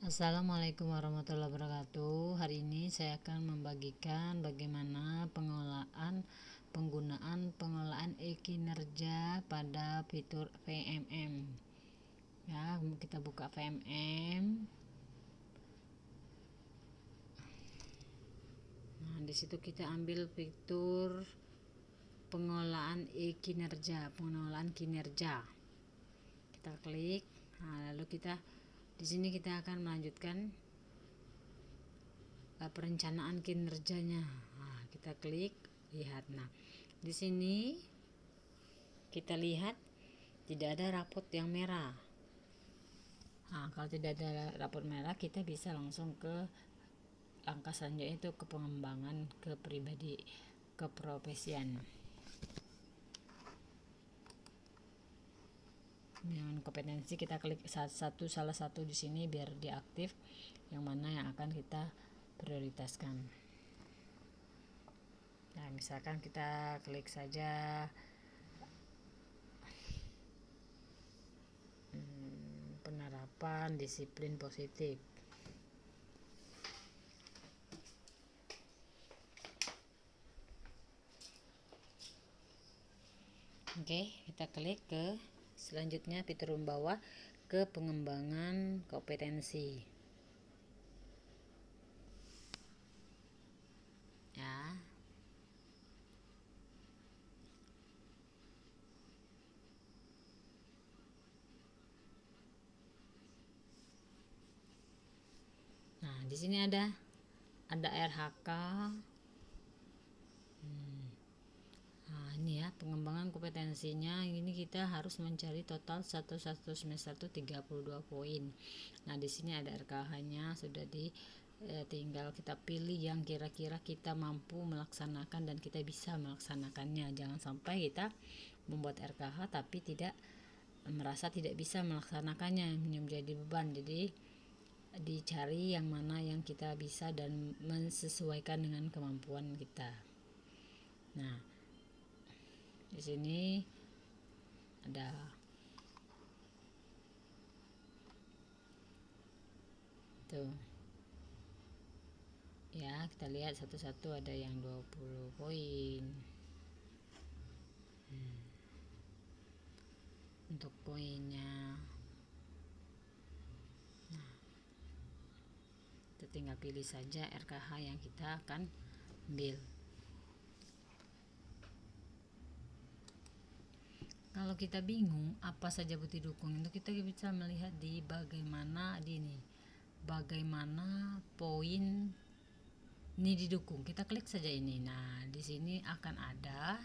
Assalamualaikum warahmatullahi wabarakatuh. Hari ini saya akan membagikan bagaimana penggunaan pengelolaan e-kinerja pada fitur VMM. Ya, kita buka VMM. Nah, di situ kita ambil fitur pengelolaan e-kinerja, pengelolaan kinerja. Kita klik. Nah, lalu di sini kita akan melanjutkan perencanaan kinerjanya. Nah, kita klik lihat. Nah, di sini kita lihat tidak ada rapot yang merah. Nah, kalau tidak ada rapot merah, kita bisa langsung ke langkah selanjutnya, itu ke pengembangan keprofesian. Dengan kompetensi kita klik salah satu di sini biar diaktif, yang mana yang akan kita prioritaskan. Nah, misalkan kita klik saja penerapan disiplin positif. Oke, kita klik ke selanjutnya fitur bawah ke pengembangan kompetensi. Ya. Nah, di sini ada RHK. Nah, ini ya pengembangan kompetensinya. Ini kita harus mencari total satu semester itu 32 poin. Nah, di sini ada RKH-nya sudah tinggal kita pilih yang kira-kira kita mampu melaksanakan dan kita bisa melaksanakannya. Jangan sampai kita membuat RKH tapi merasa tidak bisa melaksanakannya, menjadi beban. Jadi dicari yang mana yang kita bisa dan mensesuaikan dengan kemampuan kita. Nah, di sini ada tuh. Ya, kita lihat satu-satu, ada yang 20 poin. Untuk poinnya. Nah, kita tinggal pilih saja RKH yang kita akan ambil. Kalau kita bingung apa saja bukti dukung, itu kita bisa melihat di bagaimana poin ini didukung. Kita klik saja ini. Nah, di sini akan ada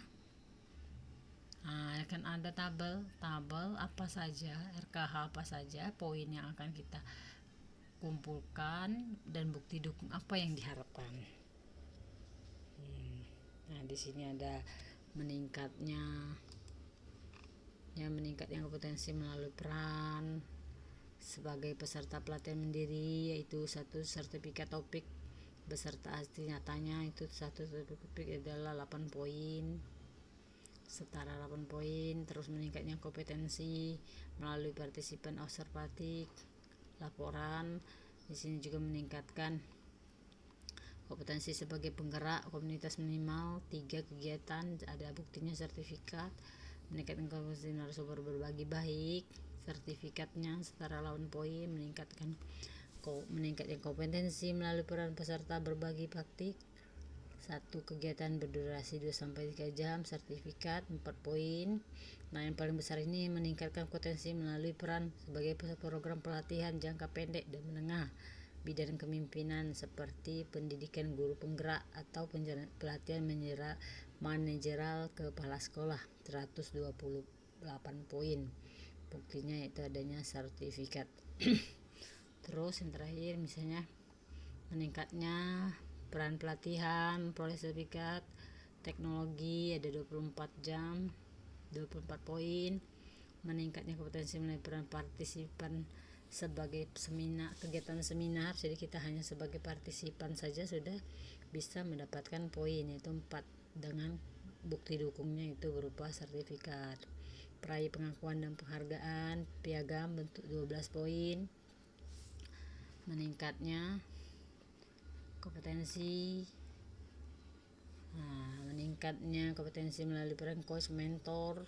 tabel apa saja, RKH apa saja, poin yang akan kita kumpulkan dan bukti dukung apa yang diharapkan. Nah, di sini ada meningkatnya kompetensi melalui peran sebagai peserta pelatihan mandiri, yaitu satu sertifikat topik beserta hasil nyatanya. Itu satu topik adalah 8 poin, setara 8 poin. Terus meningkatnya kompetensi melalui partisipan observatif, laporan. Di sini juga meningkatkan kompetensi sebagai penggerak komunitas minimal 3 kegiatan, ada buktinya sertifikat. Meningkatkan kompetensi narasumber berbagi baik, sertifikatnya setara 8 poin. Meningkatkan kompetensi melalui peran peserta berbagi praktik, satu kegiatan berdurasi 2-3 jam, sertifikat 4 poin. Nah, yang paling besar ini meningkatkan kompetensi melalui peran sebagai program pelatihan jangka pendek dan menengah bidang kepemimpinan seperti pendidikan guru penggerak atau pelatihan manajerial kepala sekolah, 128 poin. Buktinya itu adanya sertifikat. Terus yang terakhir misalnya meningkatnya peran pelatihan, proses sertifikat teknologi ada 24 jam, 24 poin. Meningkatnya kompetensi melalui peran partisipan sebagai kegiatan seminar, jadi kita hanya sebagai partisipan saja sudah bisa mendapatkan poin, yaitu 4, dengan bukti dukungnya itu berupa sertifikat. Peraih pengakuan dan penghargaan piagam bentuk 12 poin. meningkatnya kompetensi. Meningkatnya kompetensi melalui peran coach mentor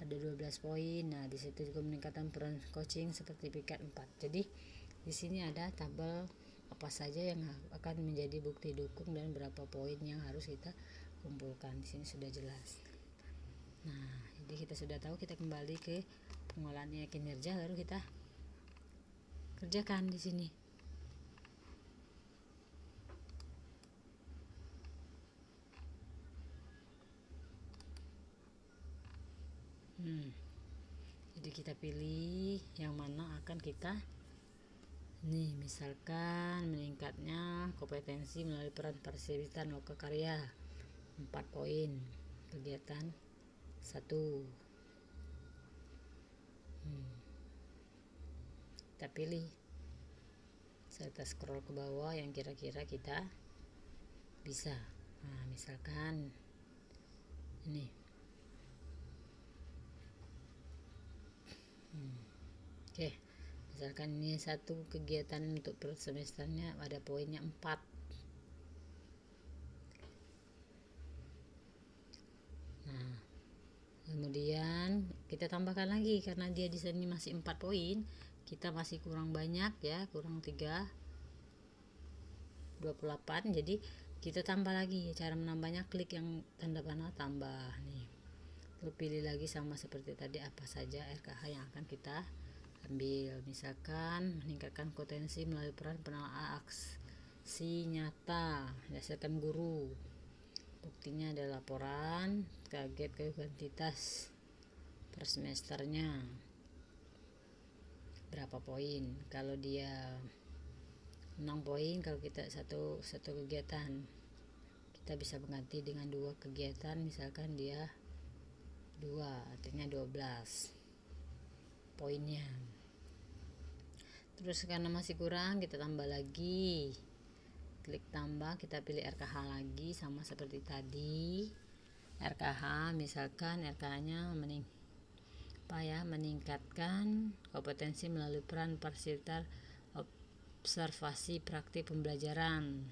ada 12 poin. Nah, di situ juga meningkatkan peran coaching sertifikat 4. Jadi di sini ada tabel apa saja yang akan menjadi bukti dukung dan berapa poin yang harus kita kumpulkan. Di sini sudah jelas. Nah, jadi kita sudah tahu, kita kembali ke pengolahan kinerja lalu kita kerjakan di sini. Jadi kita pilih yang mana akan kita misalkan meningkatnya kompetensi melalui peran partisipasi lokakarya 4 poin, kegiatan 1. Kita pilih serta scroll ke bawah yang kira-kira kita bisa. Misalkan ini Oke, misalkan ini satu kegiatan untuk per semesternya ada poinnya 4. Nah, kemudian kita tambahkan lagi karena dia di sini masih 4 poin, kita masih kurang banyak ya, kurang 28. Jadi kita tambah lagi. Cara menambahnya klik yang tanda panah tambah nih. Lalu pilih lagi sama seperti tadi apa saja RKH yang akan kita ambil. Misalkan meningkatkan potensi melalui peran penelaah aksi nyata berdasarkan guru. Buktinya ada laporan target ke kuantitas per semesternya berapa poin. Kalau dia 6 poin, kalau kita satu kegiatan kita bisa mengganti dengan 2 kegiatan, misalkan dia 2 artinya 12 poinnya. Terus karena masih kurang kita tambah lagi, klik tambah, kita pilih RKH lagi sama seperti tadi. RKH misalkan RKH nya meningkatkan kompetensi melalui peran partisipasi observasi praktik pembelajaran,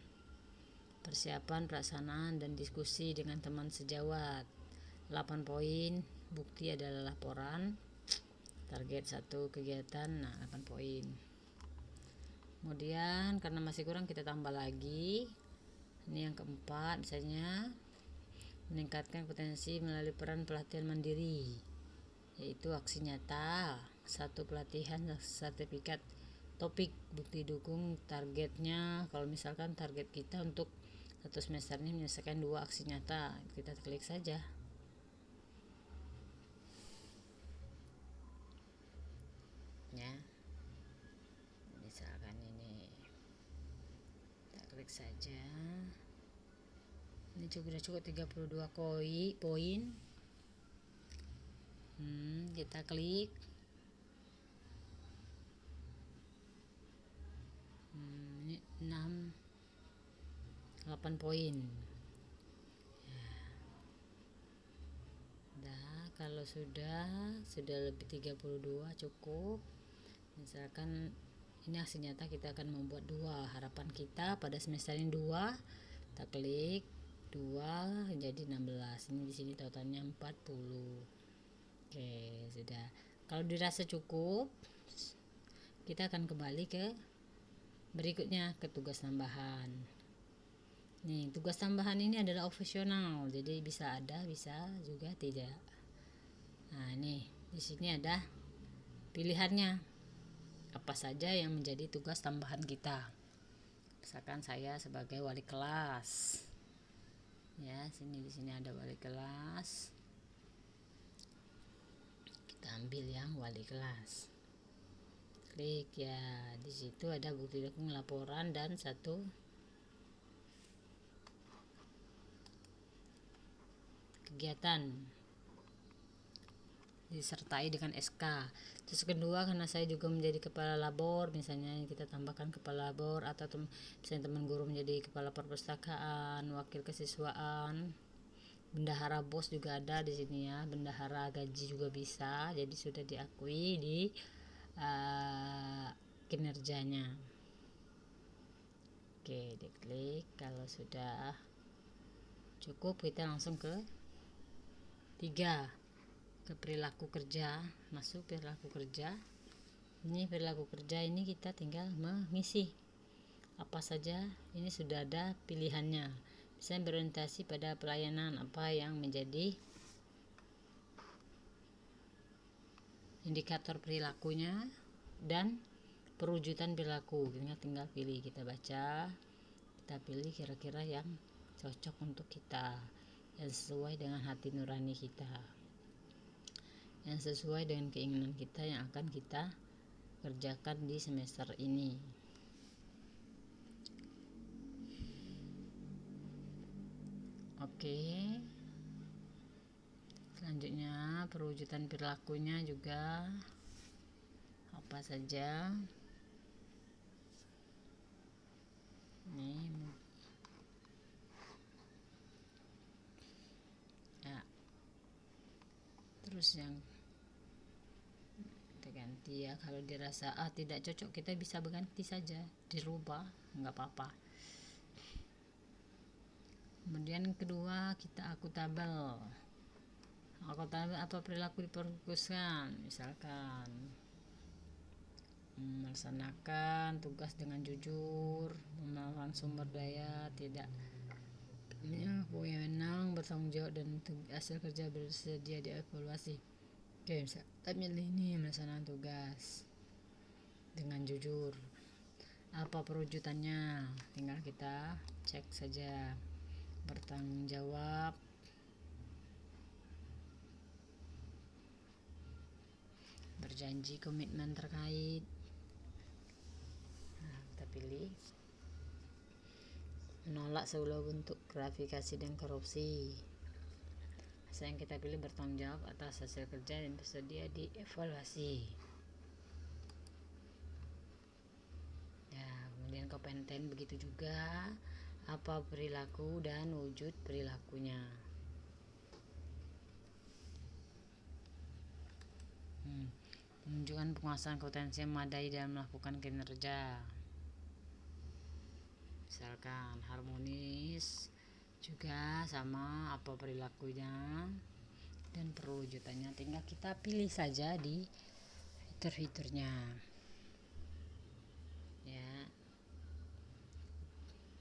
persiapan pelaksanaan dan diskusi dengan teman sejawat 8 poin. Bukti adalah laporan target 1 kegiatan 8 poin. Kemudian karena masih kurang kita tambah lagi, ini yang keempat, misalnya meningkatkan potensi melalui peran pelatihan mandiri, yaitu aksi nyata 1 pelatihan sertifikat topik. Bukti dukung targetnya, kalau misalkan target kita untuk 1 semester ini menyelesaikan 2 aksi nyata, kita klik saja ya. Misalkan ini kita klik saja, ini sudah cukup 32 poin. Kita klik ini 8 poin ya. Kalau sudah lebih 32 cukup. Misalkan ini aksi nyata kita akan membuat 2, harapan kita pada semester ini 2, kita klik 2 jadi 16. Ini di sini totalnya 40. Oke, sudah. Kalau dirasa cukup, kita akan kembali ke berikutnya, ke tugas tambahan. Nih, tugas tambahan ini adalah opsional, jadi bisa ada, bisa juga tidak. Nah, nih di sini ada pilihannya apa saja yang menjadi tugas tambahan kita. Misalkan saya sebagai wali kelas, ya, di sini ada wali kelas. Kita ambil yang wali kelas. Klik ya, di situ ada bukti dukung laporan dan 1 kegiatan disertai dengan SK. Terus kedua, karena saya juga menjadi kepala labor, misalnya kita tambahkan kepala labor, atau misalnya teman guru menjadi kepala perpustakaan, wakil kesiswaan, bendahara bos juga ada di sini ya, bendahara gaji juga bisa. Jadi sudah diakui di kinerjanya. Oke, diklik. Kalau sudah cukup, kita langsung ke 3, ke perilaku kerja. Masuk perilaku kerja. Ini perilaku kerja, ini kita tinggal mengisi apa saja. Ini sudah ada pilihannya. Misalnya berorientasi pada pelayanan, apa yang menjadi indikator perilakunya dan perwujudan perilaku. Kita tinggal pilih, kita baca, kita pilih kira-kira yang cocok untuk kita, yang sesuai dengan hati nurani kita, yang sesuai dengan keinginan kita, yang akan kita kerjakan di semester ini. Oke, selanjutnya perwujudan perilakunya juga apa saja. Ini ya, terus yang kita ganti ya. Kalau dirasa tidak cocok, kita bisa berganti saja, dirubah, nggak apa-apa. Kemudian yang kedua, kita akuntabel. Akuntabel, apa perilaku difokuskan, misalkan melaksanakan tugas dengan jujur, mengelola sumber daya, tidak wewenang, bertanggung jawab, dan hasil kerja bersedia dievaluasi. Oke, kita milih ini, melaksanakan tugas dengan jujur. Apa perwujudannya? Tinggal kita cek saja. Bertanggung jawab, berjanji komitmen terkait. Kita pilih menolak segala bentuk gratifikasi dan korupsi. Yang kita pilih bertanggung jawab atas hasil kerja dan bersedia dievaluasi. Ya, kemudian kompeten, begitu juga apa perilaku dan wujud perilakunya. Menunjukkan penguasaan kompetensi yang memadai dalam melakukan kinerja. Misalkan harmonis, juga sama apa perilakunya dan perwujudannya. Tinggal kita pilih saja di fitur-fiturnya. Ya.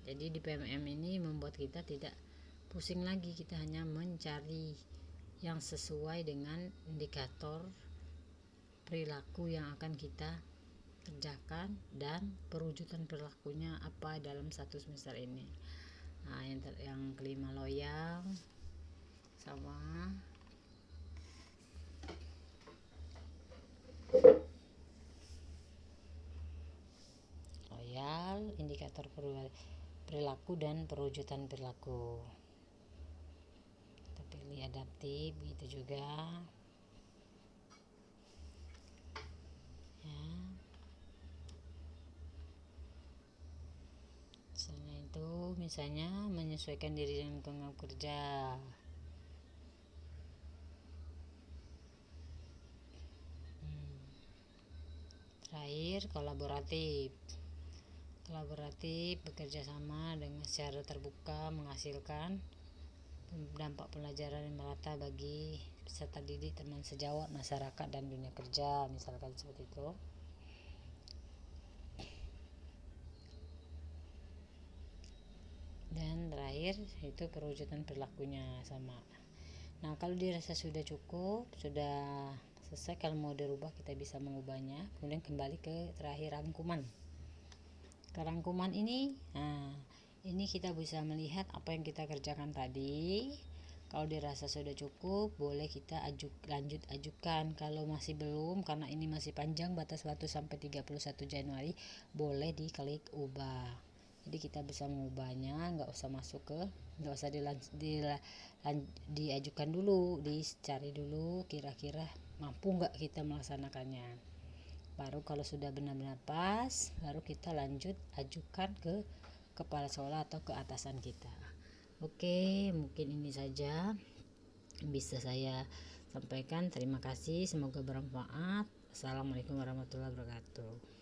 Jadi di PMM ini membuat kita tidak pusing lagi, kita hanya mencari yang sesuai dengan indikator perilaku yang akan kita kerjakan dan perwujudan perilakunya apa dalam satu semester ini. Nah, yang kelima, loyal, sama loyal, indikator perilaku dan perwujudan perilaku. Kita pilih adaptif, begitu juga. Ya. Misalnya itu, misalnya menyesuaikan diri dengan lingkungan kerja. Terakhir, kolaboratif, bekerja sama dengan secara terbuka, menghasilkan dampak pelajaran yang merata bagi peserta didik, teman sejawat, masyarakat, dan dunia kerja, misalkan seperti itu. Dan terakhir itu perwujudan perilakunya sama. Nah, kalau dirasa sudah cukup, sudah selesai, kalau mau dirubah kita bisa mengubahnya. Kemudian kembali ke terakhir, rangkuman. Ke rangkuman ini, ini kita bisa melihat apa yang kita kerjakan tadi. Kalau dirasa sudah cukup, boleh kita lanjut ajukan. Kalau masih belum, karena ini masih panjang batas waktu sampai 31 Januari, boleh diklik ubah. Jadi kita bisa mengubahnya, nggak usah diajukan dulu, dicari dulu kira-kira mampu nggak kita melaksanakannya. Baru kalau sudah benar-benar pas, baru kita lanjut ajukan ke kepala sekolah atau ke atasan kita. Oke, mungkin ini saja bisa saya sampaikan. Terima kasih, semoga bermanfaat. Assalamualaikum warahmatullahi wabarakatuh.